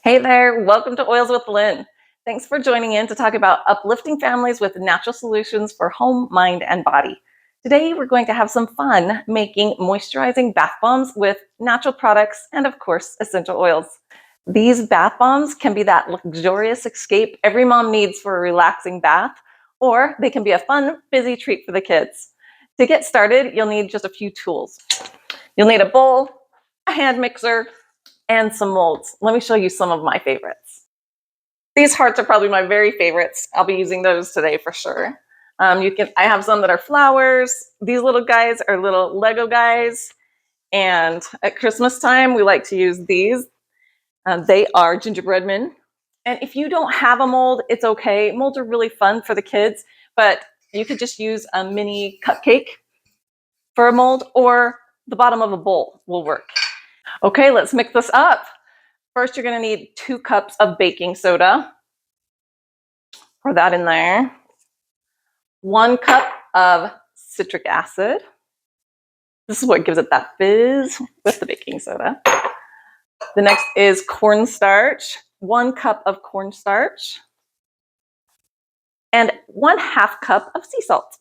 Hey there, welcome to Oils with Lynn. Thanks for joining in to talk about uplifting families with natural solutions for home, mind, and body. Today, we're going to have some fun making moisturizing bath bombs with natural products and, of course, essential oils. These bath bombs can be that luxurious escape every mom needs for a relaxing bath, or they can be a fun, busy treat for the kids. To get started, you'll need just a few tools. You'll need a bowl, a hand mixer, and some molds. Let me show you some of my favorites. These hearts are probably my very favorites. I'll be using those today for sure. I have some that are flowers. These little guys are little Lego guys. And at Christmas time, we like to use these. They are gingerbread men. And if you don't have a mold, it's okay. Molds are really fun for the kids, but you could just use a mini cupcake for a mold, or the bottom of a bowl will work. Okay, let's mix this up. First, you're going to need 2 cups of baking soda. Pour that in there. 1 cup of citric acid. This is what gives it that fizz with the baking soda. The next is cornstarch. 1 cup of cornstarch. And 1/2 cup of sea salt.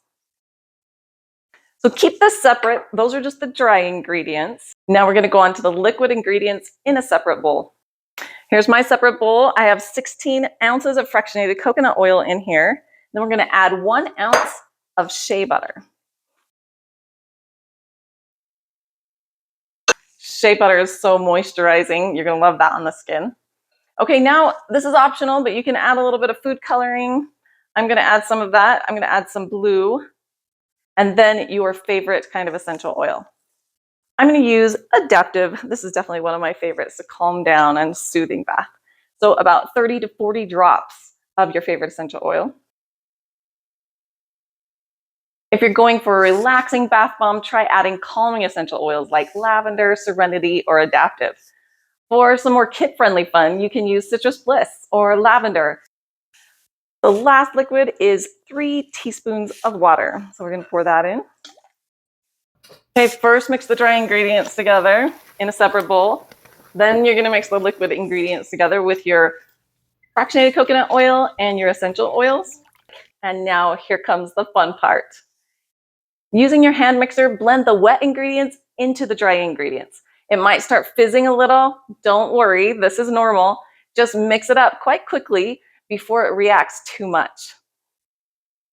So keep this separate. Those are just the dry ingredients. Now we're going to go on to the liquid ingredients in a separate bowl. Here's my separate bowl. I have 16 ounces of fractionated coconut oil in here. Then we're going to add 1 ounce of shea butter. Shea butter is so moisturizing. You're going to love that on the skin. Okay, now this is optional, but you can add a little bit of food coloring. I'm going to add some of that. I'm going to add some blue, and then your favorite kind of essential oil. I'm going to use Adaptiv. This is definitely one of my favorites to calm down and soothing bath. So about 30 to 40 drops of your favorite essential oil. If you're going for a relaxing bath bomb, try adding calming essential oils like lavender, serenity, or Adaptiv. For some more kid-friendly fun, you can use citrus bliss or lavender. The last liquid is 3 teaspoons of water. So we're going to pour that in. Okay, first mix the dry ingredients together in a separate bowl. Then you're going to mix the liquid ingredients together with your fractionated coconut oil and your essential oils. And now here comes the fun part. Using your hand mixer, blend the wet ingredients into the dry ingredients. It might start fizzing a little. Don't worry, this is normal. Just mix it up quite quickly before it reacts too much.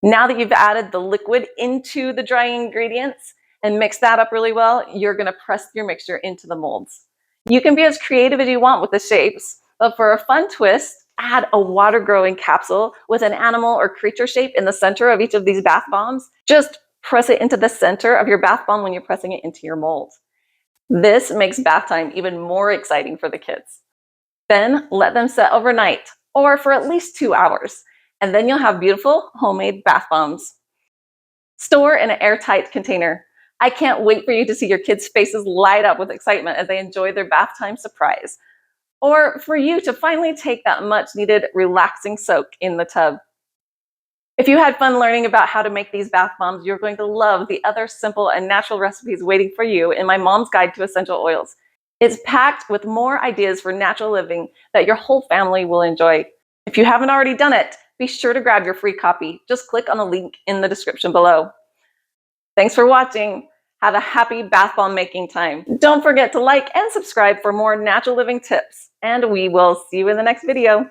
Now that you've added the liquid into the dry ingredients, and mix that up really well, you're going to press your mixture into the molds. You can be as creative as you want with the shapes, but for a fun twist, add a water-growing capsule with an animal or creature shape in the center of each of these bath bombs. Just press it into the center of your bath bomb when you're pressing it into your mold. This makes bath time even more exciting for the kids. Then let them set overnight, or for at least 2 hours, and then you'll have beautiful homemade bath bombs. Store in an airtight container. I can't wait for you to see your kids' faces light up with excitement as they enjoy their bath time surprise. Or for you to finally take that much needed relaxing soak in the tub. If you had fun learning about how to make these bath bombs, you're going to love the other simple and natural recipes waiting for you in my Mom's Guide to Essential Oils. It's packed with more ideas for natural living that your whole family will enjoy. If you haven't already done it, be sure to grab your free copy. Just click on the link in the description below. Thanks for watching. Have a happy bath bomb making time. Don't forget to like and subscribe for more natural living tips, and we will see you in the next video.